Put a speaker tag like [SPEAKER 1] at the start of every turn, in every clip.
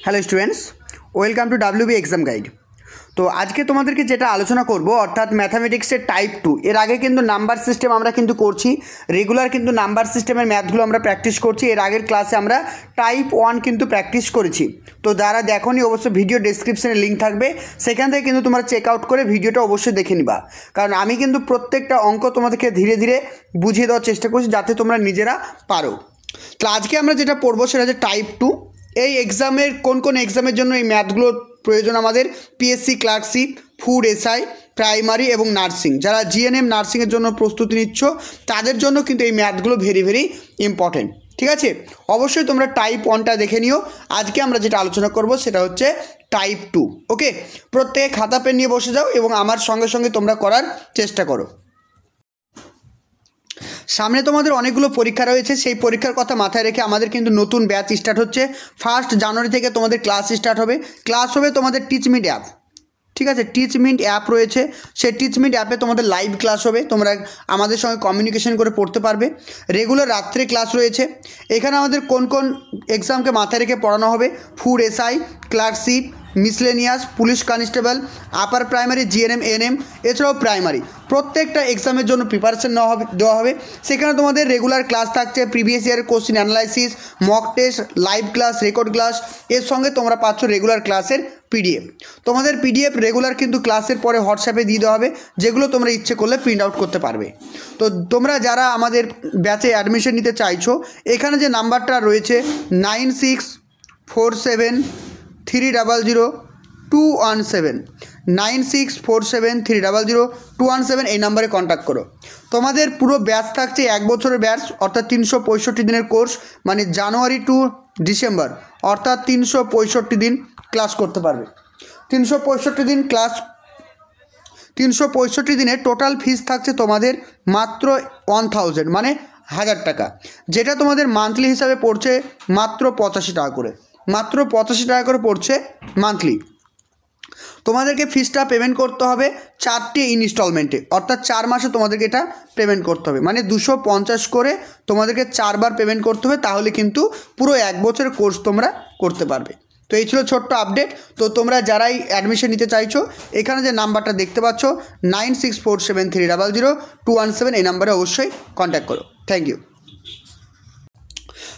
[SPEAKER 1] Hello students, welcome to WB exam guide. তো আজকে তোমাদেরকে যেটা আলোচনা করব অর্থাৎ ম্যাথামেটিক্সের টাইপ 2। এর আগে কিন্তু নাম্বার সিস্টেম আমরা কিন্তু করছি, রেগুলার কিন্তু নাম্বার সিস্টেমের ম্যাথগুলো আমরা প্র্যাকটিস করছি। এর আগের ক্লাসে আমরা টাইপ 1 কিন্তু প্র্যাকটিস করেছি। তো যারা দেখোনি অবশ্যই ভিডিও ডেসক্রিপশনে লিঙ্ক থাকবে, সেখান থেকে কিন্তু তোমরা চেক আউট করে ভিডিওটা অবশ্যই দেখে নিবা। কারণ আমি কিন্তু প্রত্যেকটা অঙ্ক তোমাদেরকে ধীরে ধীরে বুঝিয়ে দেওয়ার চেষ্টা করছি যাতে তোমরা নিজেরা পারো। তো আজকে আমরা যেটা পড়বো সেটা হচ্ছে টাইপ 2। এই এক্সামের কোন এক্সামের জন্য এই ম্যাথগুলোর প্রয়োজন আমাদের? PSC clerkship, food SI, primary এবং নার্সিং। যারা জিএনএম নার্সিংয়ের জন্য প্রস্তুতি নিচ্ছ তাদের জন্য কিন্তু এই ম্যাথগুলো ভেরি ভেরি ইম্পর্টেন্ট। ঠিক আছে, অবশ্যই তোমরা টাইপ 1টা দেখে নিও। আজকে আমরা যেটা আলোচনা করব সেটা হচ্ছে টাইপ 2। ওকে, প্রত্যেকে খাতা পেন নিয়ে বসে যাও এবং আমার সঙ্গে সঙ্গে তোমরা করার চেষ্টা করো। সামনে তোমাদের অনেকগুলো পরীক্ষা রয়েছে, সেই পরীক্ষার কথা মাথায় রেখে আমাদের কিন্তু নতুন ব্যাচ স্টার্ট হচ্ছে। 1 জানুয়ারি থেকে তোমাদের ক্লাস স্টার্ট হবে। ক্লাস হবে তোমাদের টিচমিট অ্যাপ। ঠিক আছে, টিচমিট অ্যাপ রয়েছে, সেই টিচমিট অ্যাপে তোমাদের লাইভ ক্লাস হবে। তোমরা আমাদের সঙ্গে কমিউনিকেশন করে পড়তে পারবে। রেগুলার রাত্রে ক্লাস রয়েছে। এখানে আমাদের কোন এক্সামকে মাথায় রেখে পড়ানো হবে? Food SI, clerkship, miscellaneous, police constable, upper primary, GNM, ANM, এছাড়াও প্রাইমারি প্রত্যেকটা এক্সামের জন্য প্রিপারেশন দেওয়া হবে। সেখানে তোমাদের রেগুলার ক্লাস থাকছে, প্রিভিয়াস ইয়ারের question analysis, mock test, live class, record class. এর সঙ্গে তোমরা পাচ্ছ রেগুলার ক্লাসের পিডিএফ। তোমাদের পিডিএফ রেগুলার কিন্তু ক্লাসের পরে হোয়াটসঅ্যাপে দিয়ে দেওয়া হবে, যেগুলো তোমরা ইচ্ছে করলে প্রিন্ট আউট করতে পারবে। তো তোমরা যারা আমাদের ব্যাচে অ্যাডমিশন নিতে চাইছো, এখানে যে নাম্বারটা রয়েছে 9647300217, 9647300217, এই নাম্বারে কন্ট্যাক্ট করো। তোমাদের পুরো ব্যাচ থাকছে 1 বছরের ব্যাচ, অর্থাৎ 365 দিনের কোর্স, মানে জানুয়ারি টু ডিসেম্বর, অর্থাৎ 365 দিন ক্লাস করতে পারবে। 365 দিনের টোটাল ফিস থাকছে তোমাদের মাত্র 1000, মানে 1000 টাকা, যেটা তোমাদের মান্থলি হিসাবে পড়ছে মাত্র 85 টাকা করে। মাত্র 85 টাকা করে পড়ছে মান্থলি। তোমাদেরকে ফিসটা পেমেন্ট করতে হবে 4টে ইনস্টলমেন্টে, অর্থাৎ 4 মাসে তোমাদেরকে এটা পেমেন্ট করতে হবে, মানে 250 করে তোমাদেরকে 4 বার পেমেন্ট করতে হবে। তাহলে কিন্তু পুরো 1 বছরের কোর্স তোমরা করতে পারবে। তো এই ছিল ছোট্ট আপডেট। তো তোমরা যারাই অ্যাডমিশন নিতে চাইছো, এখানে যে নাম্বারটা দেখতে পাচ্ছ 9647300217, এই নাম্বারে অবশ্যই কন্ট্যাক্ট করো। Thank you.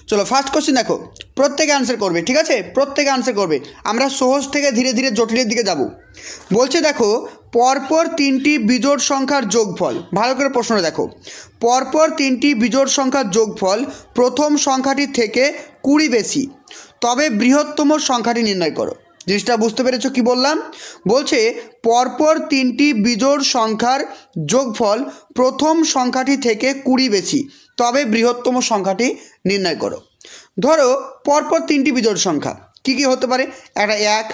[SPEAKER 1] চলো ফার্স্ট কোশ্চেন দেখো, প্রত্যেকে আনসার করবে। ঠিক আছে, প্রত্যেকে আনসার করবে। আমরা সহজ থেকে ধীরে ধীরে জটিলের দিকে যাব। বলছে দেখো, পরপর 3টি বিজোড় সংখ্যার যোগফল। ভালো করে প্রশ্নটা দেখো, পরপর 3টি বিজোড় সংখ্যার যোগফল প্রথম সংখ্যাটির থেকে 20 বেশি, তবে বৃহত্তম সংখ্যাটি নির্ণয় করো। জিনিসটা বুঝতে পেরেছো কি বললাম? বলছে পরপর 3টি বিজোড় সংখ্যার যোগফল প্রথম সংখ্যাটি থেকে 20 বেশি, তবে বৃহত্তম সংখ্যাটি নির্ণয় করো। ধরো পরপর 3টি বিজোড় সংখ্যা কি কি হতে পারে? একটা 1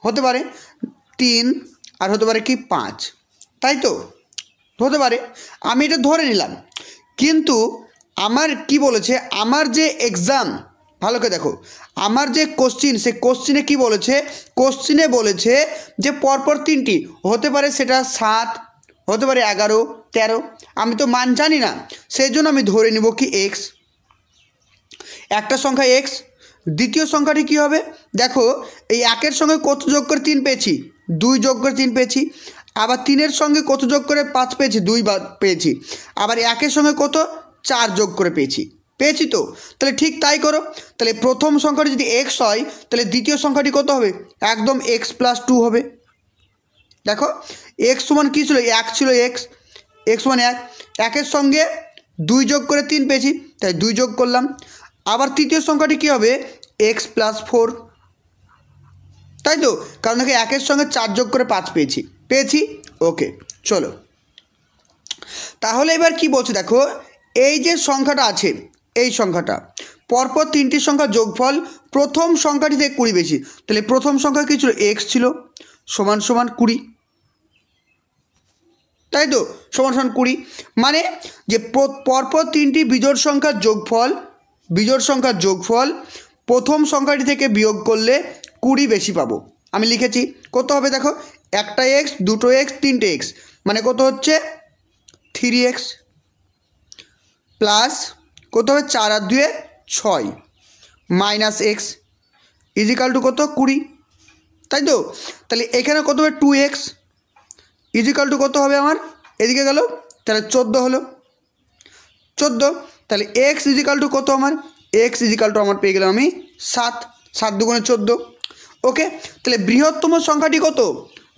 [SPEAKER 1] হতে পারে, 3, আর হতে পারে কি 5, তাই তো হতে পারে। আমি এটা ধরে নিলাম, কিন্তু আমার কি বলেছে, আমার যে এক্সাম, ভালো করে দেখো, আমার যে কোশ্চিন, সে কোশ্চিনে কি বলেছে? কোশ্চিনে বলেছে যে পরপর 3টি হতে পারে, সেটা 7 হতে পারে, 11, 13। আমি তো মান জানি না, সেই জন্য আমি ধরে নিব কি এক্স, একটা সংখ্যা এক্স। দ্বিতীয় সংখ্যাটি কি হবে? দেখো, এই 1-এর সঙ্গে কত যোগ করে 3 পেয়েছি? 2 যোগ করে 3 পেয়েছি। আবার 3-এর সঙ্গে কত যোগ করে 5 পেয়েছি? 2 পেয়েছি। আবার 1-এর সঙ্গে কত? 4 যোগ করে পেয়েছি তো। তাহলে ঠিক তাই করো। তাহলে প্রথম সংখ্যাটি যদি এক্স হয়, তাহলে দ্বিতীয় সংখ্যাটি কত হবে? একদম x+2 হবে। দেখো এক্স সমান কী ছিল? 1 ছিল। এক্স সমান 1, 1-এর সঙ্গে 2 যোগ করে 3 পেয়েছি, তাই 2 যোগ করলাম। আবার তৃতীয় সংখ্যাটি কী হবে? x+4, তাই তো, কারণ দেখো 1-এর সঙ্গে 4 যোগ করে 5 পেয়েছি। ওকে, চলো তাহলে এবার কি বলছে দেখো, এই যে সংখ্যাটা আছে, এই সংখ্যাটা পরপর 3টি সংখ্যার যোগফল প্রথম সংখ্যাটি থেকে 20 বেশি। তাহলে প্রথম সংখ্যা কী ছিল? এক্স ছিল, সমান সমান 20, তাই তো, সমান সমান 20। মানে যে পরপর 3টি বিজোড় সংখ্যার যোগফল প্রথম সংখ্যাটি থেকে বিয়োগ করলে 20 বেশি পাবো। আমি লিখেছি, কত হবে দেখো, একটা এক্স, দুটো এক্স, 3টে এক্স, মানে কত হচ্ছে? 3x প্লাস কত হবে? 4 আর 2 6 মাইনাস এক্স, ইজিক্যাল টু কত 20, তাই তো? তাহলে এখানে কত হবে 2x ইজিক্যাল টু কত হবে আমার এদিকে গেল, তাহলে 14 হলো 14। তাহলে এক্স ইজিক্যাল টু কত আমার এক্স ইজিক্যাল টু আমার পেয়ে গেলাম আমি 7, 7 দুগুণে 14। ওকে, তাহলে বৃহত্তম সংখ্যাটি কত?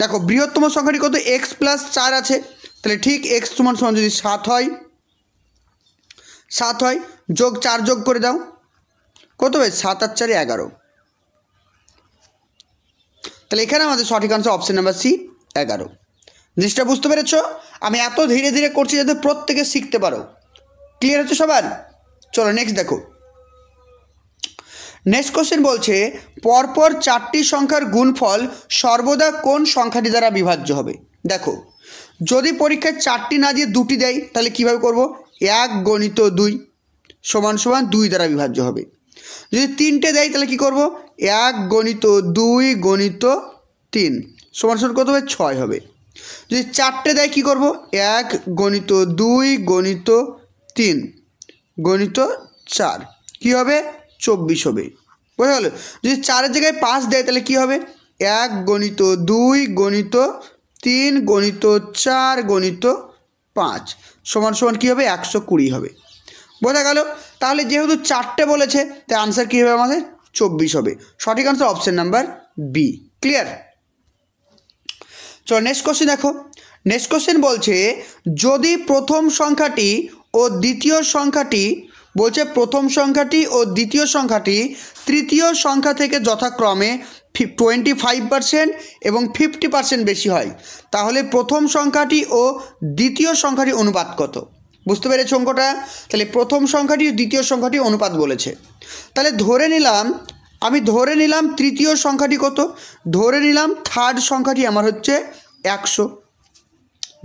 [SPEAKER 1] দেখো বৃহত্তম সংখ্যাটি কত, এক্স প্লাস 4 আছে, তাহলে ঠিক এক্স সমান সমান যদি 7 হয়, 7 হয় যোগ 4 যোগ করে দাও, কত হবে 7 আর 4 11। তাহলে এখানে আমাদের সঠিক আনসার অপশন নাম্বার সি 11। জিনিসটা বুঝতে পেরেছ? আমি এত ধীরে ধীরে করছি যাতে প্রত্যেকে শিখতে পারো। ক্লিয়ার হচ্ছে সবার? চলো নেক্সট দেখো। নেক্সট কোশ্চেন বলছে পরপর 4টি সংখ্যার গুণফল সর্বদা কোন সংখ্যাটি দ্বারা বিভাজ্য হবে? দেখো যদি পরীক্ষায় 4টি না দিয়ে 2টি দেয় তাহলে কীভাবে করব, 1 গণিত 2 সমান সমান 2 দ্বারা বিভাজ্য হবে। যদি 3টে দেয় তাহলে কি করব, 1 গণিত 2 গণিত 3 সমান সমান কত হবে 6 হবে। যদি 4টে দেয় কি করব, 1 গণিত 2 গণিত 3 গণিত 4 কী হবে 24 হবে। বোঝা গেল? যদি 4-এর জায়গায় 5 দেয় তাহলে কি হবে, 1 গণিত 2 গণিত 3 গণিত 4 গণিত 5 সমান সমান কী হবে 120 হবে। বোঝা গেল? তাহলে যেহেতু 4টে বলেছে তাই আনসার কী হবে আমাদের 24 হবে। সঠিক answer option number B. Clear? চলো নেক্সট কোশ্চেন দেখো। নেক্সট কোশ্চেন বলছে যদি প্রথম সংখ্যাটি ও দ্বিতীয় সংখ্যাটি, বলছে প্রথম সংখ্যাটি ও দ্বিতীয় সংখ্যাটি তৃতীয় সংখ্যা থেকে যথাক্রমে 25% এবং 50% বেশি হয়, তাহলে প্রথম সংখ্যাটি ও দ্বিতীয় সংখ্যাটি অনুপাত কত? বুঝতে পেরেছ অঙ্কটা? তাহলে প্রথম সংখ্যাটি ও দ্বিতীয় সংখ্যাটি অনুপাত বলেছে। তাহলে আমি ধরে নিলাম তৃতীয় সংখ্যাটি কত, ধরে নিলাম থার্ড সংখ্যাটি আমার হচ্ছে 100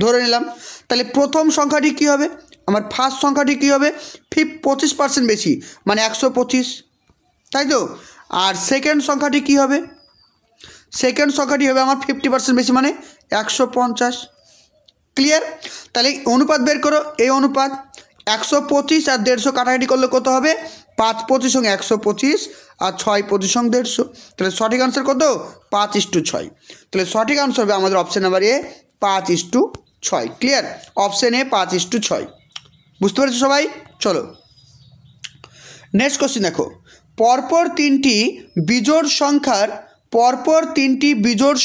[SPEAKER 1] ধরে নিলাম। তাহলে প্রথম সংখ্যাটি কী হবে, আমার ফার্স্ট সংখ্যাটি কী হবে 25% বেশি মানে 125, তাই তো? আর সেকেন্ড সংখ্যাটি কী হবে, সেকেন্ড সংখ্যাটি হবে আমার 50% বেশি মানে 150। ক্লিয়ার? তাহলে অনুপাত বের করো। এই অনুপাত 125 আর 150 কাটাকাটি করলে কত হবে, 5 25 সঙ্গে 125 আর 6 25 সঙ্গে 150। তাহলে সঠিক আনসার কত 5:6। তাহলে সঠিক আনসার হবে আমাদের option number A 5:6। Clear? Option A 5:6। বুঝতে পেরেছো সবাই? চলো নেক্সট কোশ্চেন দেখো। পরপর তিনটি বিজোড়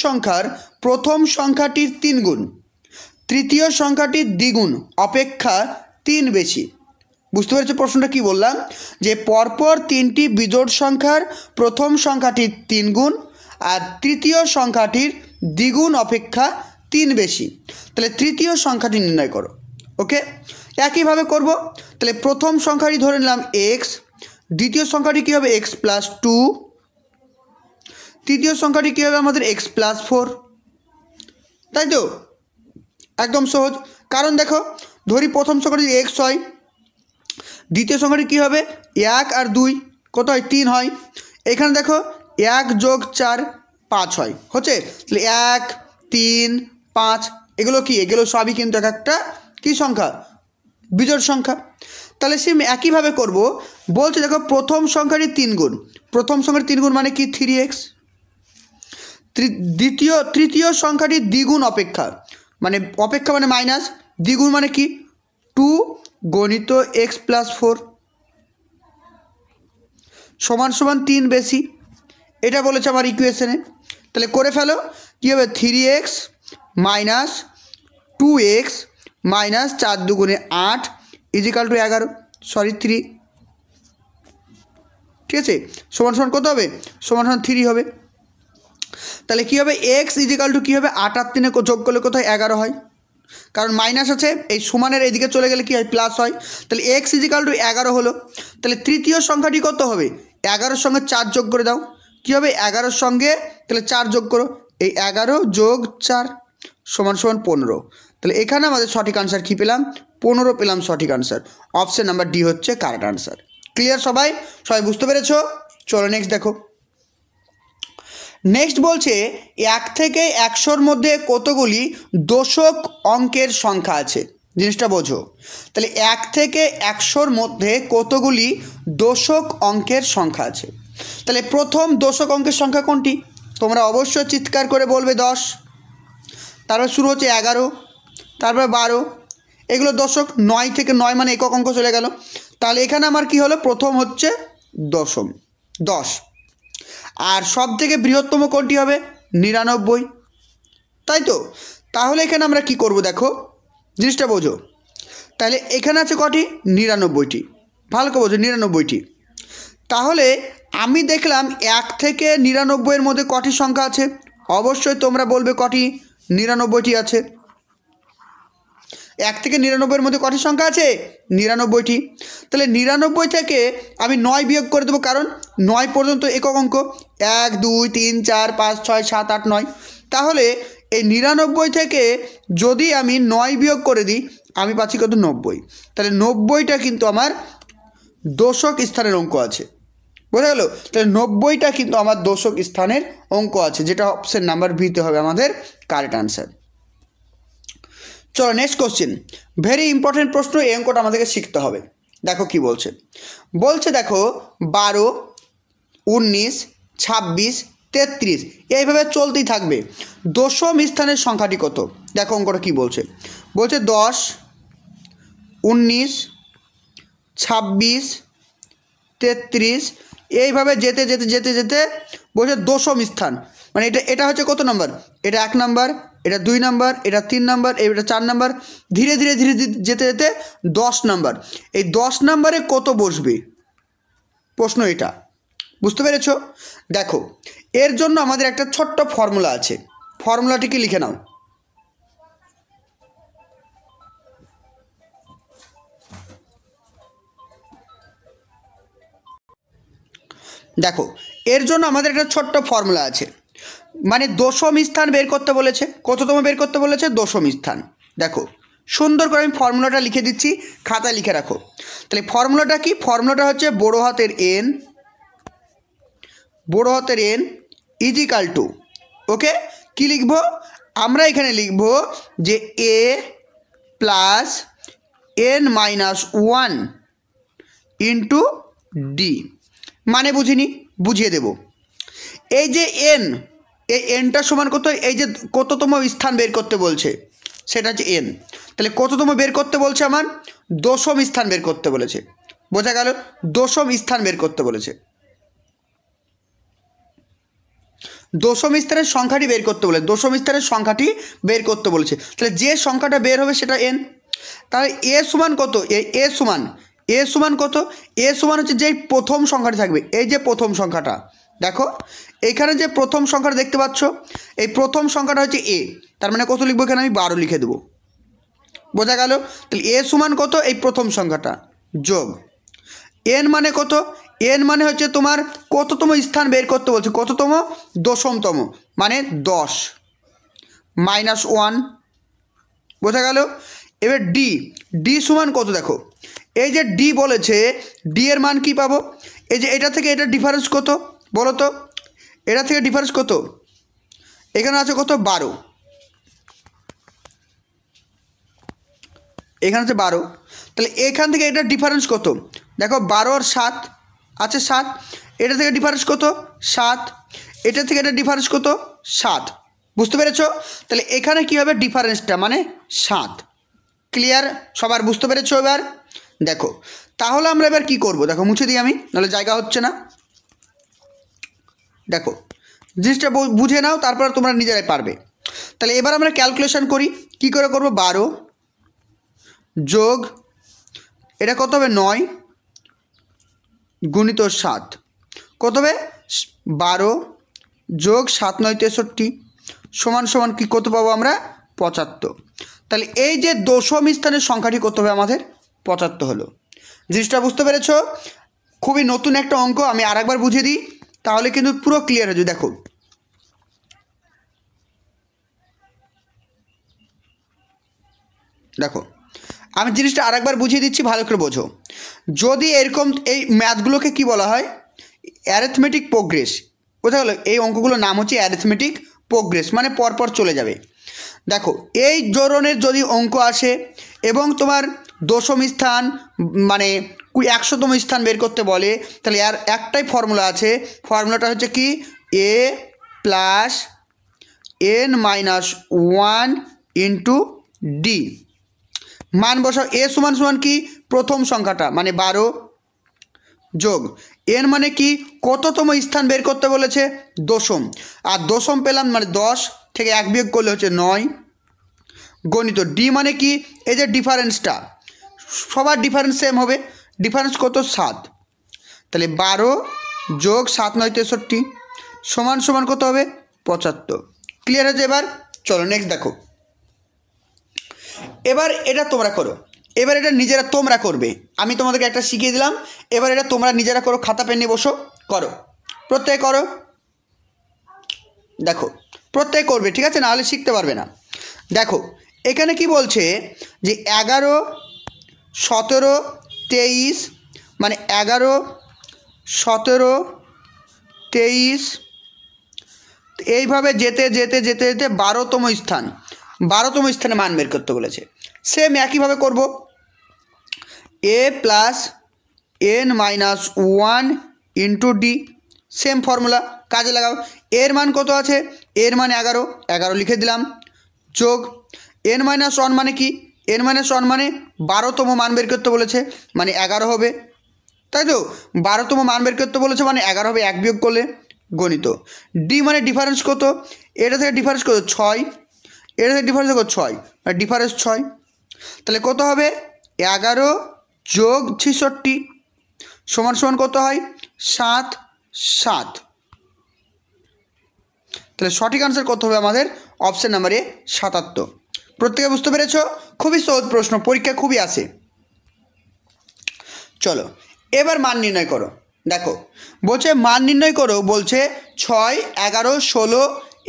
[SPEAKER 1] সংখ্যার প্রথম সংখ্যাটির 3 গুণ তৃতীয় সংখ্যাটির দ্বিগুণ অপেক্ষা 3 বেশি। বুঝতে পেরেছো প্রশ্নটা কি বললাম, যে পরপর 3টি বিজোড় সংখ্যার প্রথম সংখ্যাটির 3 গুণ আর তৃতীয় সংখ্যাটির দ্বিগুণ অপেক্ষা 3 বেশি, তাহলে তৃতীয় সংখ্যাটি নির্ণয় করো। ওকে, একইভাবে করব। তাহলে প্রথম সংখ্যাটি ধরে নিলাম এক্স, দ্বিতীয় সংখ্যাটি কী হবে এক্স প্লাস 2, তৃতীয় সংখ্যাটি কী হবে আমাদের এক্স প্লাস 4, তাই তো? একদম সহজ। কারণ দেখো ধরি প্রথম সংখ্যাটি এক্স হয়, দ্বিতীয় সংখ্যাটি কী হবে 1 আর 2 কত হয় 3 হয়, এখানে দেখো 1 যোগ 4 5 হয়, হচ্ছে? তাহলে 1 3 5 এগুলো কি, এগুলো সবই কিন্তু এক একটা কী সংখ্যা, বিজোড় সংখ্যা। তাহলে সেম একইভাবে করব। বলছে দেখো প্রথম সংখ্যাটি 3 গুণ, প্রথম সংখ্যাটি 3 গুণ মানে কি 3x, তৃতীয় সংখ্যাটি দ্বিগুণ অপেক্ষা মানে মাইনাস, দ্বিগুণ মানে কি 2 গণিত এক্স প্লাস 4 সমান সমান 3 বেশি, এটা বলেছে আমার ইকুয়েশনে। তাহলে করে ফেলো, কী হবে 3x মাইনাস 2x মাইনাস 4 দুগুণে 8 ইজিক্যাল টু 11, সরি 3, ঠিক আছে? সমান সমান কত হবে, সমান সমান 3 হবে। তাহলে কী হবে এক্স ইজিক্যাল টু কী হবে 8 আর 3 যোগ করলে কোথায় 11 হয়, কারণ মাইনাস আছে, এই সমানের এইদিকে চলে গেলে কী হয় প্লাস হয়। তাহলে এক্স ইজিক্যাল টু 11 হলো। তাহলে তৃতীয় সংখ্যাটি কত হবে, 11-র সঙ্গে 4 যোগ করে দাও, কী হবে 11-র সঙ্গে তাহলে 4 যোগ করো, এই 11 যোগ 4 সমান সমান 15। তাহলে এখানে আমাদের সঠিক আনসার কী পেলাম 15 পেলাম সঠিক আনসার। অপশন নাম্বার ডি হচ্ছে কারেক্ট আনসার। ক্লিয়ার সবাই বুঝতে পেরেছো? চলো নেক্সট দেখো। নেক্সট বলছে 1 থেকে 100-র মধ্যে কতগুলি দশক অঙ্কের সংখ্যা আছে, জিনিসটা বোঝো। তাহলে 1 থেকে 100-র মধ্যে কতগুলি দশক অঙ্কের সংখ্যা আছে। তাহলে প্রথম দশক অঙ্কের সংখ্যা কোনটি? তোমরা অবশ্যই চিৎকার করে বলবে 10। তারপর শুরু হচ্ছে 11, তারপর 12, এগুলো দশক। 9 থেকে 9 মানে একক অঙ্ক চলে গেল। তাহলে এখানে আমার কি হলো? প্রথম হচ্ছে দশম 10। আর সব থেকে বৃহত্তম কোনটি হবে? 99, তাই তো? তাহলে এখানে আমরা কি করব দেখো, জিনিসটা বোঝো। তাহলে এখানে আছে কটি? 99টি। ভালো করে বোঝো, 99টি। তাহলে আমি দেখলাম 1 থেকে 99 মধ্যে কটি সংখ্যা আছে? অবশ্যই তোমরা বলবে কটি? 99টি আছে। 1 থেকে 99 মধ্যে কটি সংখ্যা আছে? 99টি। তাহলে 99 থেকে আমি 9 বিয়োগ করে দেবো, কারণ 9 পর্যন্ত একক অঙ্ক। 1 2 3 4 5 6 7 8 9। তাহলে এই 99 থেকে যদি আমি 9 বিয়োগ করে দিই, আমি পাচ্ছি কত? 90। তাহলে 90টা কিন্তু আমার দশক স্থানের অঙ্ক আছে। বোঝা গেল? তাহলে 90টা কিন্তু আমার দশক স্থানের অঙ্ক আছে, যেটা অপশন নাম্বার বিতে হবে আমাদের কারেক্ট আনসার। চলো নেক্সট কোশ্চেন, ভেরি ইম্পর্টেন্ট প্রশ্ন। এই অঙ্কটা আমাদেরকে শিখতে হবে। দেখো কি বলছে। বলছে দেখো 12 19 26 33 এইভাবে চলতেই থাকবে। দশম স্থানের সংখ্যাটি কত? দেখো অঙ্কটা কি বলছে। বলছে 10 19 26 33 এইভাবে যেতে যেতে যেতে যেতে বলছে দশম স্থান, মানে এটা হচ্ছে কত নাম্বার? এটা 1 নাম্বার, এটা 2 নাম্বার, এটা 3 নাম্বার, এটা 4 নাম্বার, ধীরে ধীরে ধীরে যেতে যেতে 10 নাম্বার। এই 10 নাম্বারে কত বসবে? প্রশ্ন এটা। বুঝতে পেরেছো? দেখো এর জন্য আমাদের একটা ছোট্ট ফর্মুলা আছে, ফর্মুলাটিকে লিখে নাও। দেখো এর জন্য আমাদের একটা ছোট্ট ফর্মুলা আছে, মানে দশম স্থান বের করতে বলেছে। কততম বের করতে বলেছে? দশম স্থান। দেখো সুন্দর করে আমি ফর্মুলাটা লিখে দিচ্ছি, খাতায় লিখে রাখো। তাহলে ফর্মুলাটা কি? ফর্মুলাটা হচ্ছে বড় হাতের n ইজিক্যাল টু, ওকে, কি লিখবো আমরা? এখানে লিখবো যে a plus n-1 into D. মানে বুঝিনি, বুঝিয়ে দেব। এই যে n, এই nটা সমান কত? এই যে কততম স্থান বের করতে বলছে সেটা হচ্ছে n। তাহলে কততম বের করতে বলছে? আমার দশম স্থান বের করতে বলেছে। বোঝা গেল? দশম স্থান বের করতে বলেছে, দশম স্থানের সংখ্যাটি বের করতে বলে, দশম স্থানের সংখ্যাটি বের করতে বলেছে। তাহলে যে সংখ্যাটা বের হবে সেটা n। তাহলে a সমান কত? a সমান কত? a সমান হচ্ছে যেই প্রথম সংখ্যাটি থাকবে, এই যে প্রথম সংখ্যাটা। দেখো এইখানে যে প্রথম সংখ্যাটা দেখতে পাচ্ছ, এই প্রথম সংখ্যাটা হচ্ছে a। তার মানে কত লিখবো? এখানে আমি 12 লিখে দেবো। বোঝা গেল? তাহলে a সমান কত? এই প্রথম সংখ্যাটা যোগ n মানে কত? n মানে হচ্ছে তোমার কততম স্থান বের করতে বলছে? কততম? দশমতম, মানে 10 -1। বোঝা গেল? এবার ডি সমান কত? দেখো এই যে ডি বলেছে, ডি এর মান কি পাবো? এই যে এটা থেকে এটা ডিফারেন্স কত বলো তো? এটা থেকে ডিফারেন্স কত? এখানে আছে কত? 12। এখানে আছে 12। তাহলে এখান থেকে এটা ডিফারেন্স কত? দেখো 12 আর 7 আছে 7। এটা থেকে ডিফারেন্স কত? 7। এটা থেকে এটা ডিফারেন্স কত? 7। বুঝতে পেরেছো? তাহলে এখানে কী হবে? ডিফারেন্সটা মানে 7। ক্লিয়ার? সবার বুঝতে পেরেছো এবার? দেখো তাহলে আমরা এবার কি করব? দেখো মুছে দিই আমি, নাহলে জায়গা হচ্ছে না। দেখো জিনিসটা বুঝে নাও, তারপর তোমরা নিজেরাই পারবে। তাহলে এবার আমরা ক্যালকুলেশন করি। কি করে করব? 12 যোগ এটা কত হবে? 9 গুণিত 7 কত হবে? 12 যোগ 7 9 63 সমান সমান কি কত পাবো আমরা? 75। তাহলে এই যে দশম স্থানের সংখ্যাটি কত হবে আমাদের? 75 হলো। জিনিসটা বুঝতে পেরেছো? খুবই নতুন একটা অঙ্ক, আমি আরেকবার বুঝিয়ে দিই, তাহলে কিন্তু পুরো ক্লিয়ার হয়ে যাবে। দেখো দেখো আমি জিনিসটা আরেকবার বুঝিয়ে দিচ্ছি, ভালো করে বোঝো। যদি এরকম এই ম্যাথগুলোকে কি বলা হয়? Arithmetic progress. বোঝা গেল? এই অঙ্কগুলোর নাম হচ্ছে অ্যারিথমেটিক প্রোগ্রেস, মানে পরপর চলে যাবে। দেখো এই ধরনের যদি অঙ্ক আসে এবং তোমার দশম স্থান মানে একশোতম স্থান বের করতে বলে, তাহলে আর একটাই ফর্মুলা আছে, ফর্মুলাটা হচ্ছে কি A plus n minus 1 into D. মান বসাও, এ সমান সমান কি প্রথম সংখ্যাটা মানে 12 যোগ এন মানে কি কততম স্থান বের করতে বলেছে দশম, আর দশম পেলাম মানে 10 থেকে 1 বিয়োগ করলে হচ্ছে 9 গণিত ডি মানে কি এই যে ডিফারেন্সটা, সবার ডিফারেন্স সেম হবে, ডিফারেন্স কত 7, তাহলে 12 যোগ 7 9 63 সমান সমান কত হবে 75। ক্লিয়ার হয়েছে? এবার চলো নেক্সট দেখো। এবার এটা তোমরা করো, এবার এটা নিজেরা তোমরা করবে, আমি তোমাদেরকে একটা শিখিয়ে দিলাম, এবার এটা তোমরা নিজেরা করো, খাতা পেন নিয়ে বসো করো, প্রত্যেকে করো। দেখো প্রত্যেকে করবে, ঠিক আছে, নাহলে শিখতে পারবে না। দেখো এখানে কি বলছে যে 11 17 23 মানে 11 17 23 এইভাবে যেতে যেতে যেতে যেতে 12তম স্থান, 12তম স্থানে মান বের করতে বলেছে। সেম একইভাবে করব, A plus n minus 1 into D, same formula কাজে লাগাও। এর মান কত আছে, এর মান 11, 11 লিখে দিলাম, যোগ n মাইনাস 1 মানে কি, n মাইনাস 1 মানে 12তম মান বের করতে বলেছে মানে 11 হবে, তাই তো 12তম মান বের করতে বলেছে মানে 11 হবে, 1 বিয়োগ করলে গণিত ডি মানে ডিফারেন্স কত, এটা থেকে ডিফারেন্স কত 6, এটা থেকে ডিফারেন্স কত 6 মানে ডিফারেন্স 6, তাহলে কত হবে 11 যোগ 66 সমান সমান কত হয় 7 7। তাহলে সঠিক আনসার কত হবে আমাদের অপশন নাম্বার এ 77। প্রত্যেকে বুঝতে পেরেছ? খুবই সহজ প্রশ্ন, পরীক্ষা খুবই আসে। চলো এবার মান নির্ণয় করো। দেখো বলছে মান নির্ণয় করো, বলছে 6 11 16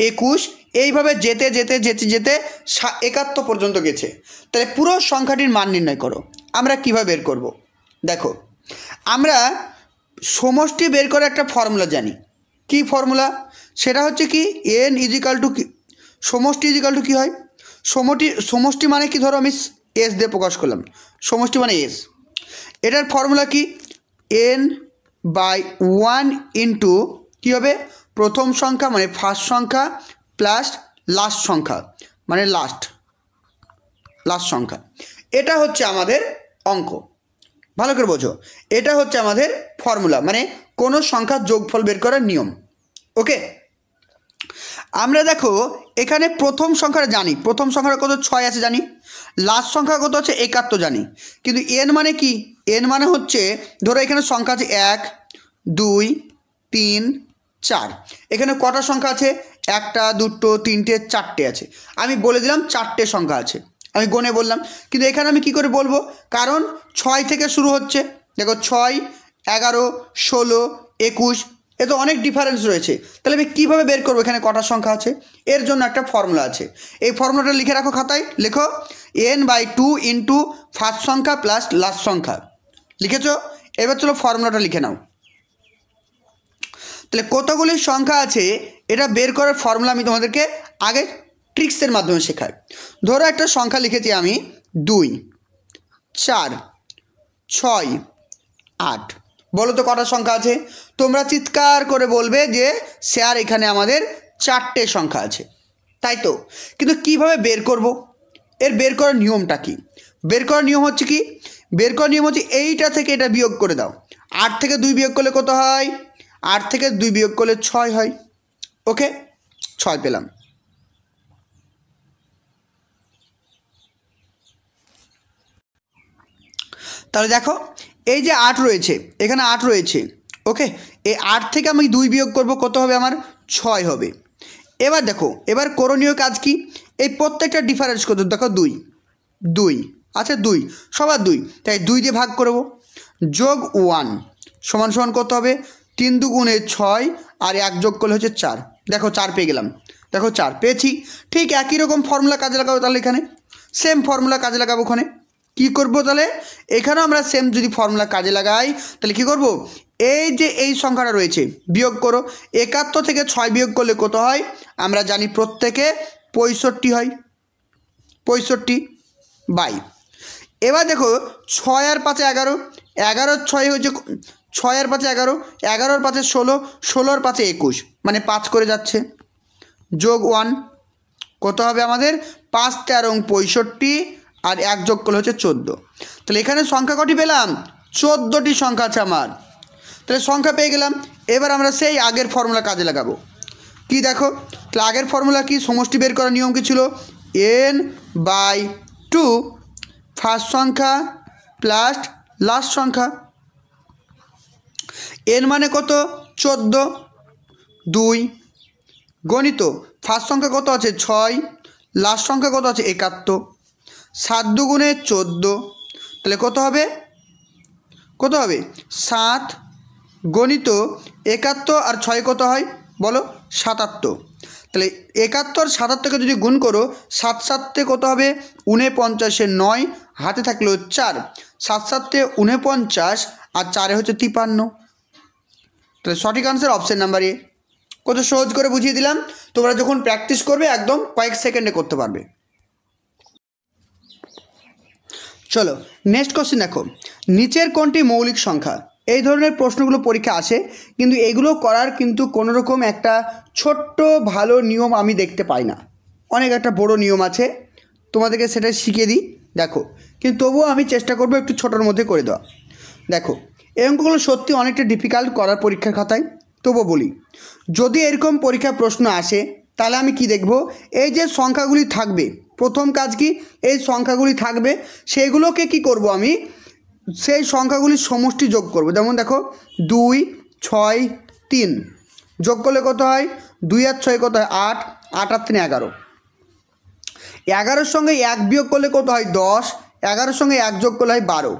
[SPEAKER 1] 21 এইভাবে যেতে যেতে যেতে যেতে 71 পর্যন্ত গেছে, তাহলে পুরো সংখ্যাটির মান নির্ণয় করো। আমরা কীভাবে বের করব? দেখো আমরা সমষ্টি বের করে একটা ফর্মুলা জানি, কি ফর্মুলা, সেটা হচ্ছে কি n ইজিক্যাল টু কি, সমষ্টি ইজিক্যাল টু কী হয়, সমষ্টি মানে কি, ধরো আমি এস দিয়ে প্রকাশ করলাম, সমষ্টি মানে এস, এটার ফর্মুলা কি n/1 ইন্টু কী হবে প্রথম সংখ্যা মানে ফার্স্ট সংখ্যা প্লাস লাস্ট সংখ্যা মানে লাস্ট সংখ্যা। এটা হচ্ছে আমাদের অঙ্ক, ভালো করে বোঝো, এটা হচ্ছে আমাদের ফর্মুলা মানে কোনো সংখ্যার যোগফল বের করার নিয়ম। ওকে, আমরা দেখো এখানে প্রথম সংখ্যাটা জানি, প্রথম সংখ্যাটা কত 6 আছে জানি, লাস্ট সংখ্যা কত আছে 71 জানি, কিন্তু এন মানে কি, এন মানে হচ্ছে ধরো এখানে সংখ্যা আছে 1 2 3 4, এখানে কটা সংখ্যা আছে 1টা 2টো 3টে 4টে আছে, আমি বলে দিলাম 4টে সংখ্যা আছে, আমি গণে বললাম, কিন্তু এখানে আমি কি করে বলবো, কারণ 6 থেকে শুরু হচ্ছে, দেখো 6 11 16 21 এ তো অনেক ডিফারেন্স রয়েছে, তাহলে আমি কীভাবে বের করবো এখানে কটা সংখ্যা আছে, এর জন্য একটা ফর্মুলা আছে, এই ফর্মুলাটা লিখে রাখো খাতায়, লেখো n/2 ইন্টু ফার্স্ট সংখ্যা প্লাস লাস্ট সংখ্যা, লিখেছ? এবার চলো ফর্মুলাটা লিখে নাও। তাহলে কতগুলি সংখ্যা আছে এটা বের করার ফর্মুলা আমি তোমাদেরকে আগে ট্রিক্সের মাধ্যমে শেখাই। ধরো একটা সংখ্যা লিখেছি আমি 2 4 6 8, বলো তো কটা সংখ্যা আছে, তোমরা চিৎকার করে বলবে যে স্যার এখানে আমাদের 4টে সংখ্যা আছে, তাই তো, কিন্তু কিভাবে বের করব, এর বের করার নিয়মটা কি, বের করার নিয়ম হচ্ছে কি, বের করার নিয়ম হচ্ছে এইটা থেকে এটা বিয়োগ করে দাও, 8 থেকে 2 বিয়োগ করলে কত হয়, 8 থেকে 2 বিয়োগ করলে 6 হয়, ওকে 6 পেলাম। তাহলে দেখো এই যে 8 রয়েছে, এখানে 8 রয়েছে, ওকে, এই 8 থেকে আমি 2 বিয়োগ করব, কত হবে আমার 6 হবে। এবার দেখো এবার করণীয় কাজ কি, এই প্রত্যেকটা ডিফারেন্স কত, দেখো 2 2 আচ্ছা 2 সবার 2, তাই 2 দিয়ে ভাগ করব, যোগ 1 সমান সমান কত হবে 3 2 গুণে 6 আর 1 যোগ করলে হচ্ছে 4, দেখো 4 পেয়ে গেলাম, দেখো 4 পেয়েছি। ঠিক একই রকম ফর্মুলা কাজে লাগাবো, তাহলে এখানে সেম ফর্মুলা কাজে লাগাবো, ওখানে কী করবো, তাহলে এখানেও আমরা সেম যদি ফর্মুলা কাজে লাগাই তাহলে কী করব, এই যে এই সংখ্যাটা রয়েছে বিয়োগ করো, 71 থেকে 6 বিয়োগ করলে কত হয় আমরা জানি প্রত্যেকে 65 হয়, 65 বাই এবার দেখো 6 আর 5 11, 11 6 হচ্ছে 6 আর 5 11, 11 আর 5 16, 16 আর 5 21, মানে 5 করে যাচ্ছে, যোগ 1 কত হবে আমাদের 5 13 65, আর 1 যোগ করলে হচ্ছে 14। তাহলে এখানে সংখ্যা কটি পেলাম? 14টি সংখ্যা আছে আমার। তাহলে সংখ্যা পেয়ে গেলাম। এবার আমরা সেই আগের ফর্মুলা কাজে লাগাবো। কি দেখো, তাহলে আগের ফর্মুলা কি, সমষ্টি বের করার নিয়ম কি ছিল? n/2 ফার্স্ট সংখ্যা প্লাস লাস্ট সংখ্যা। n মানে কত? 14, 2 গণিত ফার্স্ট সংখ্যা কত আছে? 6, লাস্ট সংখ্যা কত আছে? 71, 7 দুগুণে 14, তাহলে কত হবে? 7 গণিত 71 আর 6 কত হয় বলো? 77। তাহলে 71 77কে যদি গুণ করো, 7 7 কত হবে? 49, 9 হাতে থাকলো 4, 7 7 49 আর 4 হচ্ছে 53। তাহলে সঠিক আনসার অপশন নাম্বার এ। কত সহজ করে বুঝিয়ে দিলাম, তোমরা যখন প্র্যাকটিস করবে একদম কয়েক সেকেন্ডে করতে পারবে। চলো নেক্সট কোশ্চেন দেখো, নিচের কোনটি মৌলিক সংখ্যা? এই ধরনের প্রশ্নগুলো পরীক্ষা আসে, কিন্তু এগুলো করার কিন্তু কোনোরকম একটা ছোট্ট ভালো নিয়ম আমি দেখতে পাই না। অনেক একটা বড় নিয়ম আছে, তোমাদেরকে সেটা শিখিয়ে দিই দেখো, কিন্তু তবুও আমি চেষ্টা করবো একটু ছোটোর মধ্যে করে দেওয়া। দেখো এই অঙ্কগুলো সত্যি অনেকটা ডিফিকাল্ট করার পরীক্ষার খাতায়, তবুও বলি, যদি এরকম পরীক্ষা প্রশ্ন আসে তাহলে আমি কি দেখব? এই যে সংখ্যাগুলি থাকবে, প্রথম কাজ কি, এই সংখ্যাগুলি থাকবে সেইগুলোকে কি করব আমি, সেই সংখ্যাগুলির সমষ্টি যোগ করব। যেমন দেখো 2 6 3 যোগ করলে কত হয়? 2 আর 6 কত হয়? 8, 8 আর 3 11, 11-র সঙ্গে 1 বিয়োগ করলে কত হয়? 10, 11-র সঙ্গে 1 যোগ করলে হয় 12।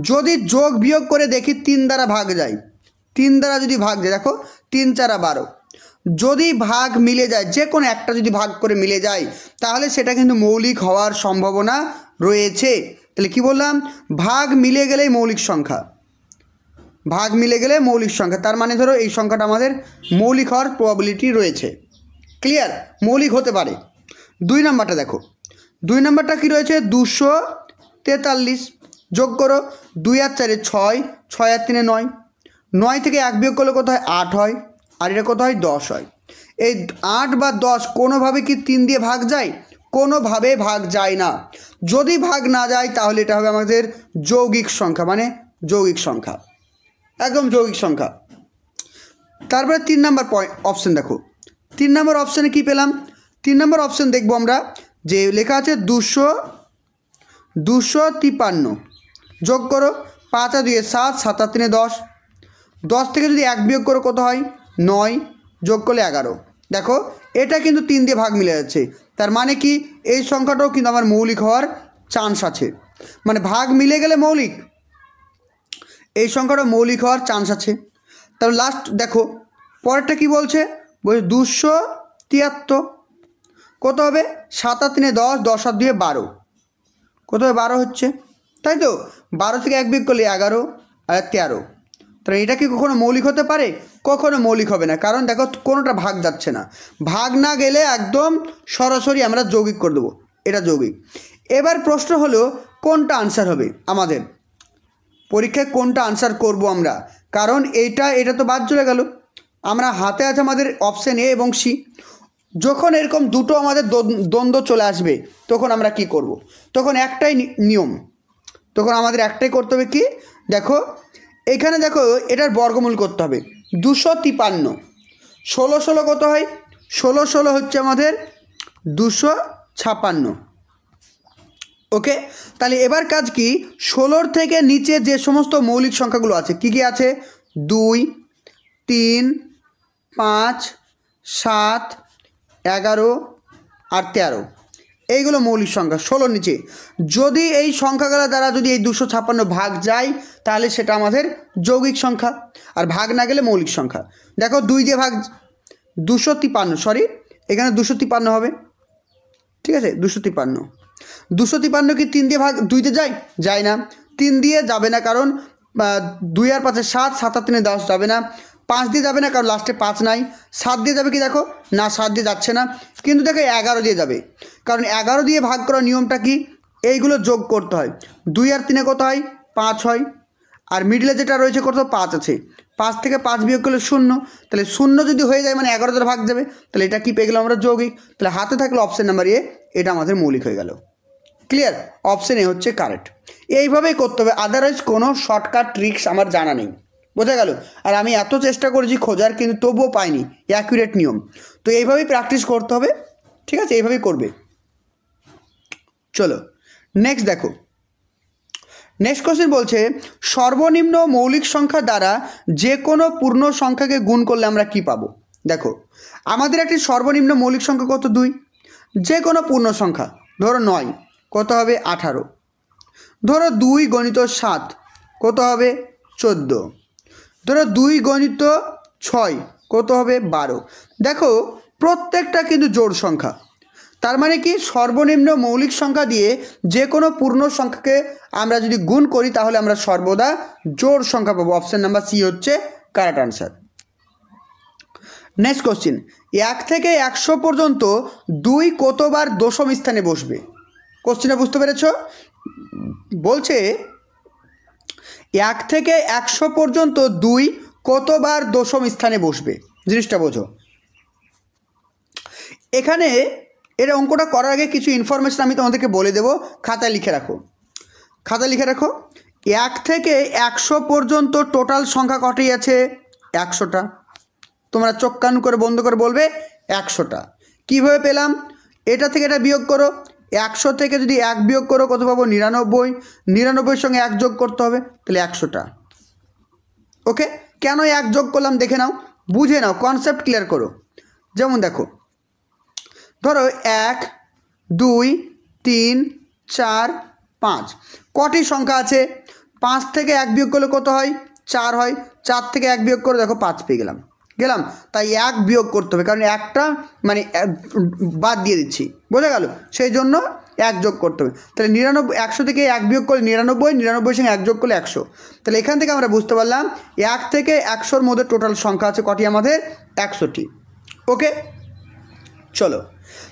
[SPEAKER 1] যদি যোগ বিয়োগ করে দেখি 3 দ্বারা ভাগ যায়, 3 দ্বারা যদি ভাগ যায়, দেখো 3 4 12, যদি ভাগ মিলে যায়, যে কোনো একটা যদি ভাগ করে মিলে যায় তাহলে সেটা কিন্তু মৌলিক হওয়ার সম্ভাবনা রয়েছে। তাহলে কি বললাম? ভাগ মিলে গেলেই মৌলিক সংখ্যা, ভাগ মিলে গেলে মৌলিক সংখ্যা, তার মানে ধরো এই সংখ্যাটা আমাদের মৌলিক হওয়ার প্রবাবিলিটি রয়েছে। ক্লিয়ার? মৌলিক হতে পারে। 2 নম্বরটা দেখো, 2 নম্বরটা কী রয়েছে? 243 যোগ করো, 2 আর 4 6, 6 আর 3 9, 9 থেকে 1 বিয়োগ করলে কত হয়? 8 হয়, আর এটা কত হয়? 10 হয়। এই 8 বা 10 কোনোভাবে কি 3 দিয়ে ভাগ যায়? কোনোভাবে ভাগ যায় না। যদি ভাগ না যায় তাহলে এটা হবে আমাদের যৌগিক সংখ্যা, মানে যৌগিক সংখ্যা, একদম যৌগিক সংখ্যা। তারপরে 3 নম্বর অপশন দেখো, 3 নম্বর অপশানে কী পেলাম? 3 নম্বর অপশান দেখবো আমরা, যে লেখা আছে 253 যোগ করো, 5 আর 2 7, 7 আর 3 10, 10 থেকে যদি 1 বিয়োগ করো কত হয়? 9 যোগ করলে 11। দেখো এটা কিন্তু 3 দিয়ে ভাগ মিলে যাচ্ছে, তার মানে কি এই সংখ্যাটাও কিন্তু আমার মৌলিক হওয়ার চান্স আছে, মানে ভাগ মিলে গেলে মৌলিক, এই সংখ্যাটা মৌলিক হওয়ার চান্স আছে। তাহলে লাস্ট দেখো পরেরটা কি বলছে? বলছে 273 কত হবে? 7 আর 3 10, 10 আর 2 12, কত হবে? 12 হচ্ছে, তাই তো? 12 থেকে 1 বিয়োগ করলে 11 আর 13। তাহলে এটা কি কখনো মৌলিক হতে পারে? কখনো মৌলিক হবে না, কারণ দেখো কোনোটা ভাগ যাচ্ছে না, ভাগ না গেলে একদম সরাসরি আমরা যৌগিক করে দেবো, এটা যৌগিক। এবার প্রশ্ন হলো কোনটা আনসার হবে আমাদের পরীক্ষায়, কোনটা আনসার করব আমরা, কারণ এটা তো বাদ চলে গেল। আমরা হাতে আছে আমাদের অপশান এ এবং সি, যখন এরকম দুটো আমাদের দ্বন্দ্ব চলে আসবে তখন আমরা কি করব? তখন একটাই নিয়ম, তখন আমাদের একটাই করতে হবে কি, দেখো এখানে দেখো এটার বর্গমূল করতে হবে। 253 16 16 কত হয়? 16 16 হচ্ছে আমাদের 256। ওকে, তাহলে এবার কাজ কি, 16 থেকে নিচে যে সমস্ত মৌলিক সংখ্যাগুলো আছে কি কি আছে? 2 3 5 7 11 আর 13, এইগুলো মৌলিক সংখ্যা 16 নিচে। যদি এই সংখ্যাগুলো দ্বারা যদি এই 256 ভাগ যায় তাহলে সেটা আমাদের যৌগিক সংখ্যা, আর ভাগ না গেলে মৌলিক সংখ্যা। দেখো 2 দিয়ে ভাগ 253, এখানে 253 হবে, ঠিক আছে? 253 কি 3 দিয়ে ভাগ 2 দিয়ে যায় না, 3 দিয়ে যাবে না, কারণ 2 আর 5 7, 7 আর 3 10 যাবে না, 5 দিয়ে যাবে না, কারণ লাস্টে 5 নাই। 7 দিয়ে যাবে কি? দেখো না, 7 দিয়ে যাচ্ছে না, কিন্তু দেখো 11 দিয়ে যাবে, কারণ 11 দিয়ে ভাগ করার নিয়মটা কি, এইগুলো যোগ করতে হয়। 2 আর 3 কত হয়? 5 হয়। আর মিডলে যেটা রয়েছে কত? 5 আছে। 5 থেকে 5 বিয়োগ করলে 0, তাহলে 0 যদি হয়ে যায় মানে 11 দ্বারা ভাগ যাবে, তাহলে এটা কি পেয়ে গেলাম আমরা? যৌগিক। তাহলে হাতে থাকলো অপশন নাম্বার এ, এটা আমাদের মৌলিক হয়ে গেল। ক্লিয়ার? অপশন এ হচ্ছে কারেক্ট। এইভাবেই করতে হবে, আদারওয়াইজ কোনো শর্টকাট ট্রিক্স আমার জানা নেই। বোঝা গেল? আর আমি এত চেষ্টা করেছি খোঁজার, কিন্তু তবুও পাইনি অ্যাকুরেট নিয়ম। তো এইভাবেই প্র্যাকটিস করতে হবে, ঠিক আছে? এইভাবেই করবে। চলো নেক্সট দেখো। নেক্সট কোশ্চেন বলছে সর্বনিম্ন মৌলিক সংখ্যা দ্বারা যে কোনো পূর্ণ সংখ্যাকে গুণ করলে আমরা কি পাবো? দেখো আমাদের একটি সর্বনিম্ন মৌলিক সংখ্যা কত? 2। যে কোনো পূর্ণ সংখ্যা, ধরো 9, কত হবে? 18। ধরো 2 গণিত 7, কত হবে? 14। ধরো 2 গণিত 6, কত হবে? 12। দেখো প্রত্যেকটা কিন্তু জোড় সংখ্যা, তার মানে কি সর্বনিম্ন মৌলিক সংখ্যা দিয়ে যে কোনো পূর্ণ সংখ্যাকে আমরা যদি গুণ করি তাহলে আমরা সর্বদা জোড় সংখ্যা পাবো। অপশন নাম্বার সি হচ্ছে কারেক্ট আনসার। নেক্সট কোশ্চিন, 1 থেকে 100 পর্যন্ত 2 কতবার দশম স্থানে বসবে? কোশ্চিনটা বুঝতে পেরেছ? বলছে 1 থেকে 100 পর্যন্ত 2 কতবার দশম স্থানে বসবে, জিনিসটা বোঝো। এখানে এর অঙ্কটা করার আগে কিছু ইনফরমেশন আমি তোমাদেরকে বলে দেবো, খাতায় লিখে রাখো। খাতায় লিখে রাখো 1 থেকে 100 পর্যন্ত টোটাল সংখ্যা কটি আছে? 100টা। তোমরা চোখ কান করে বন্ধ করে বলবে 100টা। কীভাবে পেলাম? এটা থেকে এটা বিয়োগ করো, 100 থেকে যদি 1 বিয়োগ করো কত পাবো? 99। 99 সঙ্গে 1 যোগ করতে হবে, তাহলে 100টা। ওকে, কেন 1 যোগ করলাম দেখে নাও, বুঝে নাও, কনসেপ্ট ক্লিয়ার করো। যেমন দেখো, ধরো 1 2 3 4 5 কটি সংখ্যা আছে? 5 থেকে 1 বিয়োগ করলে কত হয়? 4 হয়। 4 থেকে 1 বিয়োগ করে দেখো 5 পেয়ে গেলাম। তাই 1 বিয়োগ করতে হবে, কারণ একটা মানে বাদ দিয়ে দিচ্ছি, বোঝা গেল? সেই জন্য 1 যোগ করতে হবে। তাহলে 99, 100 থেকে 1 বিয়োগ করলে 99, 99 সঙ্গে 1 যোগ করলে 100। তাহলে এখান থেকে আমরা বুঝতে পারলাম 1 থেকে 100-র মধ্যে টোটাল সংখ্যা আছে কটি আমাদের? 100টি। ওকে, চলো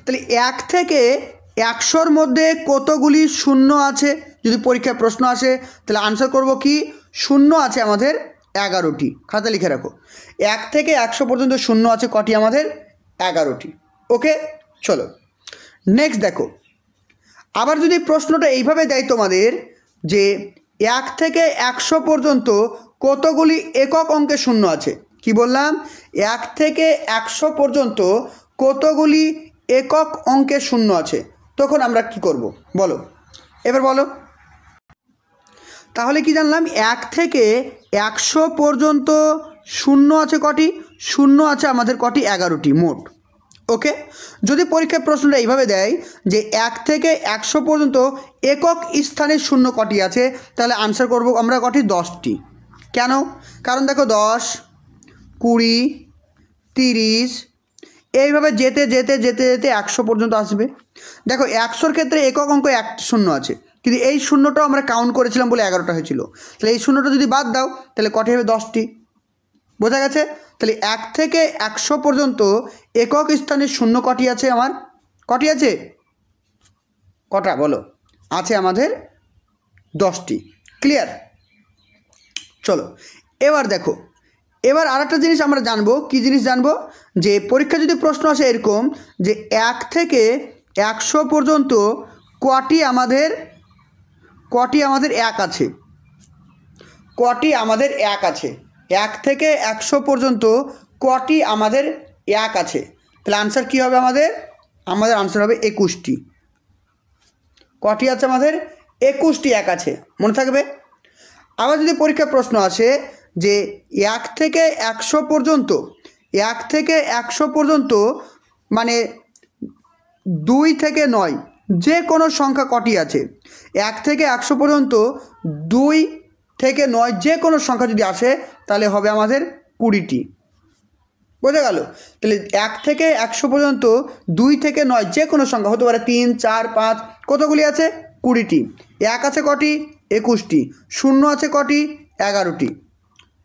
[SPEAKER 1] তাহলে 1 থেকে 100-র মধ্যে কতগুলি শূন্য আছে? যদি পরীক্ষায় প্রশ্ন আসে তাহলে আনসার করব কি? শূন্য আছে আমাদের 11টি। খাতা লিখে রাখো 1 থেকে 100 পর্যন্ত শূন্য আছে কটি আমাদের? 11টি। ওকে, চলো নেক্সট দেখো। আবার যদি প্রশ্নটা এইভাবে দেয় তোমাদের যে 1 থেকে 100 পর্যন্ত কতগুলি একক অঙ্কে শূন্য আছে? কি বললাম? 1 থেকে 100 পর্যন্ত কতগুলি একক অঙ্কে শূন্য আছে, তখন আমরা কি করব বলো, এবার বলো। তাহলে কি জানলাম? 1 থেকে 100 পর্যন্ত শূন্য আছে কটি? শূন্য আছে আমাদের কটি? 11টি মোট। ওকে, যদি পরীক্ষার প্রশ্নটা এইভাবে দেয় যে 1 থেকে 100 পর্যন্ত একক স্থানে শূন্য কটি আছে, তাহলে আনসার করব আমরা কটি? 10টি। কেন? কারণ দেখো 10 20 30 এইভাবে যেতে যেতে যেতে যেতে 100 পর্যন্ত আসবে। দেখো 100-র ক্ষেত্রে একক অঙ্ক 1 শূন্য আছে, কিন্তু এই শূন্যটাও আমরা কাউন্ট করেছিলাম বলে 11টা হয়েছিল। তাহলে এই শূন্যটা যদি বাদ দাও তাহলে কটি হবে? 10টি। বোঝা গেছে? তাহলে 1 থেকে 100 পর্যন্ত একক স্থানে শূন্য কটি আছে আমার? কটি আছে? কটা বলো? আছে আমাদের 10টি। ক্লিয়ার? চলো এবার দেখো, এবার আরেকটা জিনিস আমরা জানবো। কি জিনিস জানবো? যে পরীক্ষা যদি প্রশ্ন আসে এরকম যে 1 থেকে 100 পর্যন্ত কটি আমাদের 1 আছে? কটি আমাদের 1 আছে? 1 থেকে 100 পর্যন্ত কটি আমাদের 1 আছে? তাহলে আনসার কী হবে আমাদের? আমাদের আনসার হবে 21টি। কটি আছে আমাদের? 21টি 1 আছে, মনে থাকবে। আবার যদি পরীক্ষার প্রশ্ন আসে যে 1 থেকে 100 পর্যন্ত 1 থেকে 100 পর্যন্ত মানে 2 থেকে 9 যে কোনো সংখ্যা কটি আছে? 1 থেকে 100 পর্যন্ত 2 থেকে 9 যে কোনো সংখ্যা যদি আসে তাহলে হবে আমাদের 20টি। বোঝা গেল? তাহলে 1 থেকে 100 পর্যন্ত 2 থেকে 9 যে কোনো সংখ্যা হতে পারে 3 4 5 কতগুলি আছে? 20টি। 1 আছে কটি? 21টি। শূন্য আছে কটি? 11টি।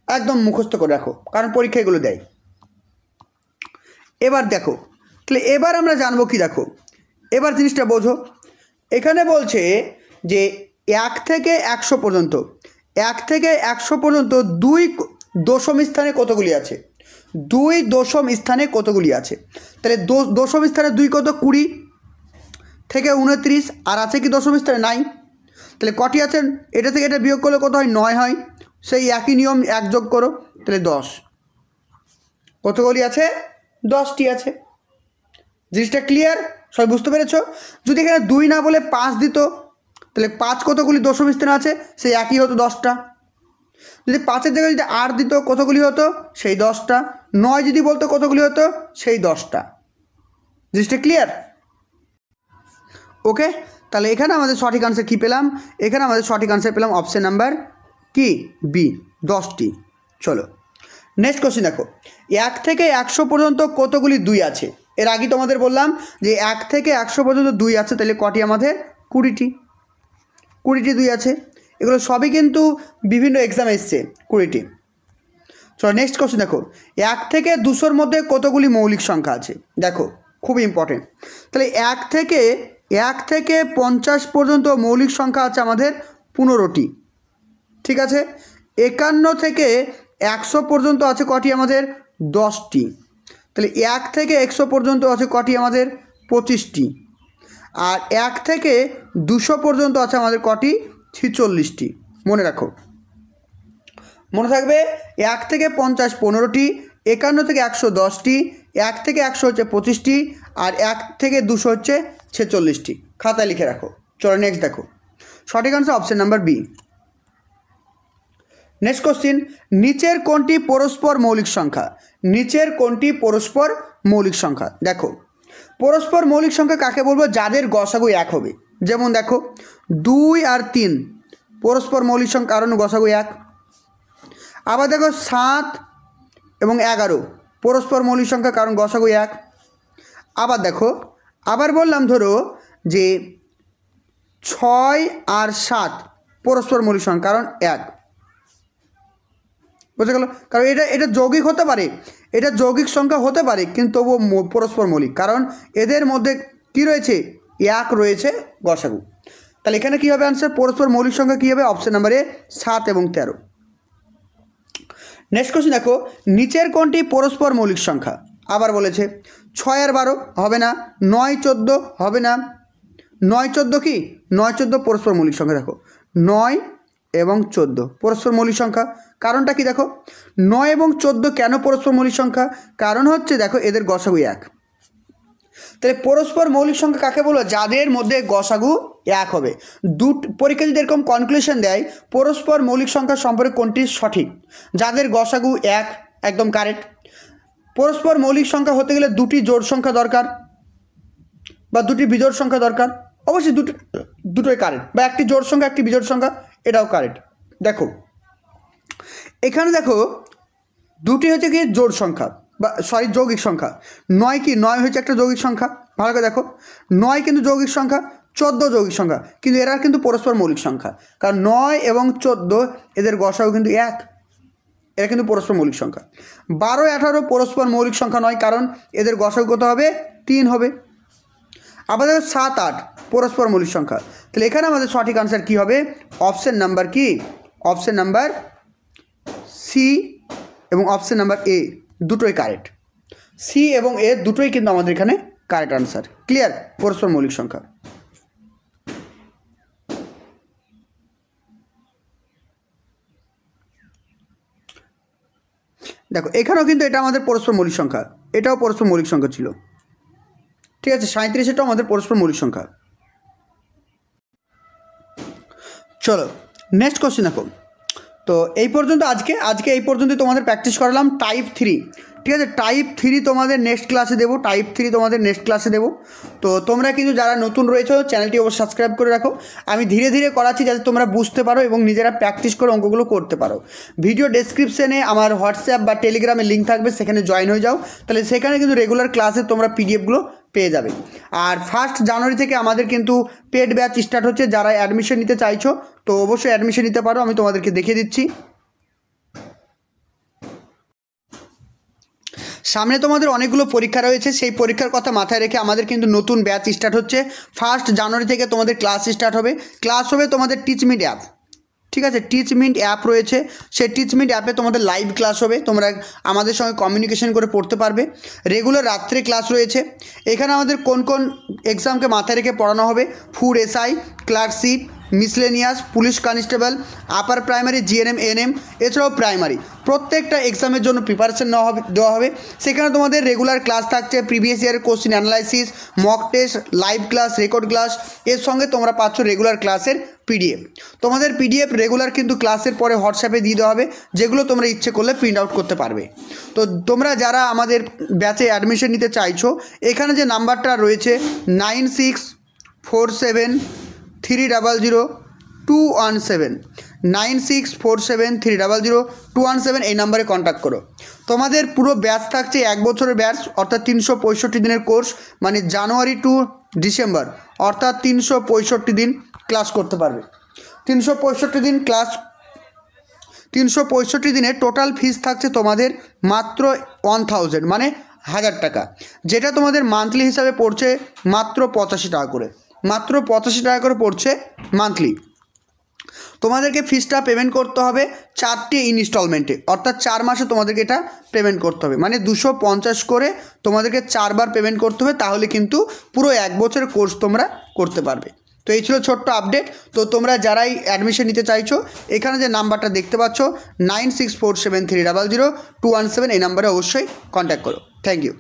[SPEAKER 1] একদম মুখস্থ করে রাখো, কারণ পরীক্ষা এগুলো দেয়। এবার দেখো, তাহলে এবার আমরা জানবো কি? দেখো এবার জিনিসটা বোঝো। এখানে বলছে যে 1 থেকে 100 পর্যন্ত 1 থেকে 100 পর্যন্ত 2 দশম স্থানে কতগুলি আছে? 2 দশম স্থানে কতগুলি আছে? তাহলে দশম স্থানে 2 কত? 20 থেকে 29, আর আছে কি দশম স্থানে? নাই। তাহলে কটি আছেন? এটা থেকে এটা বিয়োগ করলে কত হয়? 9 হয়। সেই একই নিয়ম 1 যোগ করো, তাহলে 10। কতগুলি আছে? 10টি আছে। জিনিসটা ক্লিয়ার? সবাই বুঝতে পেরেছ? যদি এখানে 2 না বলে 5 দিত, তাহলে 5 কতগুলি দশম স্থানে আছে? সেই একই হতো 10টা। যদি 5-এর জায়গায় যদি 8 দিত, কতগুলি হতো? সেই 10টা। 9 যদি বলতো, কতগুলি হতো? সেই 10টা। জিনিসটা ক্লিয়ার? ওকে, তাহলে এখানে আমাদের সঠিক আনসার কী পেলাম? এখানে আমাদের সঠিক আনসার পেলাম অপশন নাম্বার কি? বি, 10টি। চলো নেক্সট কোশ্চেন দেখো, 1 থেকে 100 পর্যন্ত কতগুলি 2 আছে? এর আগে তোমাদের বললাম যে 1 থেকে 100 পর্যন্ত 2 আছে, তাহলে কটি আমাদের? 20টি। 20টি 2 আছে। এগুলো সবই কিন্তু বিভিন্ন এক্সামে এসছে, 20টি। চলো নেক্সট কোশ্চেন দেখো, 1 থেকে 200-র মধ্যে কতগুলি মৌলিক সংখ্যা আছে? দেখো খুব ইম্পর্টেন্ট। তাহলে 1 থেকে 50 পর্যন্ত মৌলিক সংখ্যা আছে আমাদের 15টি। ঠিক আছে। 51 থেকে 100 পর্যন্ত আছে কটি আমাদের? 10টি। তাহলে 1 থেকে 100 পর্যন্ত আছে কটি আমাদের? 25টি। আর 1 থেকে 200 পর্যন্ত আছে আমাদের কটি? 46টি। মনে রাখো, মনে থাকবে। 1 থেকে 50 15টি, 51 থেকে 100 10টি, 1 থেকে 100 হচ্ছে 25টি, আর 1 থেকে 200 হচ্ছে 46টি। খাতায় লিখে রাখো। চলো নেক্সট দেখো, সঠিক answer option number B. Next question, নিচের কোনটি পরস্পর মৌলিক সংখ্যা? নিচের কোনটি পরস্পর মৌলিক সংখ্যা? দেখো পরস্পর মৌলিক সংখ্যা কাকে বলবো? যাদের গসাগু 1 হবে। যেমন দেখো 2 আর 3 পরস্পর মৌলিক সংখ্যা, কারণ গসাগু 1। আবার দেখো 7 এবং 11 পরস্পর মৌলিক সংখ্যা, কারণ গসাগু 1। আবার দেখো, আবার বললাম ধরো যে 6 আর 7 পরস্পর মৌলিক সংখ্যা, কারণ 1। বুঝে গেল? কারণ এটা যৌগিক হতে পারে, এটা যৌগিক সংখ্যা হতে পারে, কিন্তু তবুও পরস্পর মৌলিক, কারণ এদের মধ্যে কি রয়েছে? 1 রয়েছে গসাগু। তাহলে এখানে কী হবে আনসার? পরস্পর মৌলিক সংখ্যা কী হবে? অপশন নাম্বারে 7 এবং 13। নেক্সট কোশ্চেন দেখো, নিচের কোনটি পরস্পর মৌলিক সংখ্যা? আবার বলেছে 6 আর 12 হবে না, 9 14 হবে না। 9 14 কি? 9 14 পরস্পর মৌলিক সংখ্যা। দেখো 9 এবং 14 পরস্পর মৌলিক সংখ্যা। কারণটা কি? দেখো 9 এবং 14 কেন পরস্পর মৌলিক সংখ্যা? কারণ হচ্ছে দেখো এদের গসাগু 1। তাহলে পরস্পর মৌলিক সংখ্যা কাকে বলবো? যাদের মধ্যে গসাগু 1 হবে। পরীক্ষা যদি এরকম কনক্লুশন দেয় পরস্পর মৌলিক সংখ্যা সম্পর্কে কোনটি সঠিক? যাদের গসাগু 1, একদম কারেক্ট। পরস্পর মৌলিক সংখ্যা হতে গেলে 2টি জোড় সংখ্যা দরকার বা 2টি বিজোড় সংখ্যা দরকার। অবশ্যই দুটোই কারেক্ট, বা একটি জোড় সংখ্যা একটি বিজোড় সংখ্যা, এটাও কারেক্ট। দেখো এখানে দেখো 2টি হচ্ছে কি? জোড় সংখ্যা, বা সরি যৌগিক সংখ্যা। 9 কি? 9 হচ্ছে একটা যৌগিক সংখ্যা। ভালো করে দেখো 9 কিন্তু যৌগিক সংখ্যা, 14 যৌগিক সংখ্যা, কিন্তু এরা কিন্তু পরস্পর মৌলিক সংখ্যা, কারণ 9 এবং 14 এদের গসাগু কিন্তু 1, এরা কিন্তু পরস্পর মৌলিক সংখ্যা। 12 18 পরস্পর মৌলিক সংখ্যা নয়, কারণ এদের গসাগু কত হবে? 3 হবে। আবার দেখো 7 8 পরস্পর মৌলিক সংখ্যা। তাহলে এখানে আমাদের সঠিক আনসার কী হবে? অপশন নাম্বার কি? অপশন নাম্বার সি এবং অপশন নাম্বার এ দুটোই কারেক্ট। সি এবং এ দুটোই কিন্তু আমাদের এখানে কারেক্ট আনসার। ক্লিয়ার? পরস্পর মৌলিক সংখ্যা। দেখো এখানেও কিন্তু এটা আমাদের পরস্পর মৌলিক সংখ্যা, এটাও পরস্পর মৌলিক সংখ্যা ছিল। ঠিক আছে, 37টাও আমাদের পরস্পর মৌলিক সংখ্যা। চলো নেক্সট কোশ্চেন দেখো। তো এই পর্যন্ত আজকে এই পর্যন্তই তোমাদের প্র্যাকটিস করালাম টাইপ 3। ঠিক আছে, টাইপ 3 তোমাদের নেক্সট ক্লাসে দেবো, টাইপ 3 তোমাদের নেক্সট ক্লাসে দেবো। তো তোমরা কিন্তু যারা নতুন রয়েছো চ্যানেলটি অবশ্যই সাবস্ক্রাইব করে রাখো। আমি ধীরে ধীরে করাচ্ছি যাতে তোমরা বুঝতে পারো এবং নিজেরা প্র্যাকটিস করে অঙ্কগুলো করতে পারো। ভিডিও ডেসক্রিপশনে আমার হোয়াটসঅ্যাপ বা টেলিগ্রামে লিঙ্ক থাকবে, সেখানে জয়েন হয়ে যাও। তাহলে সেখানে কিন্তু রেগুলার ক্লাসে তোমরা পিডিএফগুলো পেয়ে যাবে। আর 1 জানুয়ারি থেকে আমাদের কিন্তু পেড ব্যাচ স্টার্ট হচ্ছে। যারা অ্যাডমিশন নিতে চাইছো তো অবশ্যই অ্যাডমিশন নিতে পারো, আমি তোমাদেরকে দেখিয়ে দিচ্ছি। সামনে তোমাদের অনেকগুলো পরীক্ষা রয়েছে, সেই পরীক্ষার কথা মাথায় রেখে আমাদের কিন্তু নতুন ব্যাচ স্টার্ট হচ্ছে। 1 জানুয়ারি থেকে তোমাদের ক্লাস স্টার্ট হবে। ক্লাস হবে তোমাদের টিচমিট অ্যাপ, ঠিক আছে, টিচমিট অ্যাপ রয়েছে, সেই টিচমিট অ্যাপে তোমাদের লাইভ ক্লাস হবে, তোমরা আমাদের সঙ্গে কমিউনিকেশন করে পড়তে পারবে। রেগুলার রাত্রে ক্লাস রয়েছে। এখানে আমাদের কোন কোন এক্সামকে মাথায় রেখে পড়ানো হবে, food SI, clerkship, miscellaneous, police constable, upper primary, GNM, ANM, এছাড়াও প্রাইমারি প্রত্যেকটা এক্সামের জন্য প্রিপারেশন দেওয়া হবে। সেখানে তোমাদের রেগুলার ক্লাস থাকছে, প্রিভিয়াস ইয়ারের question analysis, mock test, live class, record class, এর সঙ্গে তোমরা পাচ্ছ রেগুলার ক্লাসের পিডিএফ। তোমাদের পিডিএফ রেগুলার কিন্তু ক্লাসের পরে হোয়াটসঅ্যাপে দিয়ে দেওয়া হবে, যেগুলো তোমরা ইচ্ছে করলে প্রিন্ট আউট করতে পারবে। তো তোমরা যারা আমাদের ব্যাচে অ্যাডমিশন নিতে চাইছো, এখানে যে নাম্বারটা রয়েছে 9647300217, 9647300217, এই নাম্বারে কন্ট্যাক্ট করো। তোমাদের পুরো ব্যাচ থাকছে 1 বছরের ব্যাচ, অর্থাৎ 365 দিনের কোর্স, মানে জানুয়ারি টু ডিসেম্বর, অর্থাৎ 365 দিন ক্লাস করতে পারবে। 365 দিনের টোটাল ফিস থাকছে তোমাদের মাত্র 1000, মানে 1000 টাকা, যেটা তোমাদের মান্থলি হিসাবে পড়ছে মাত্র 85 টাকা করে, মাত্র 85 টাকা করে পড়ছে মান্থলি। তোমাদেরকে ফিসটা পেমেন্ট করতে হবে 4টে ইনস্টলমেন্টে, অর্থাৎ 4 মাসে তোমাদেরকে এটা পেমেন্ট করতে হবে, মানে 250 করে তোমাদেরকে 4 বার পেমেন্ট করতে হবে, তাহলে কিন্তু পুরো 1 বছরের কোর্স তোমরা করতে পারবে। তো এই ছিল ছোট্ট আপডেট। তো তোমরা যারাই অ্যাডমিশন নিতে চাইছো, এখানে যে নাম্বারটা দেখতে পাচ্ছ 9647300217, এই নাম্বারে অবশ্যই কন্ট্যাক্ট করো। Thank you.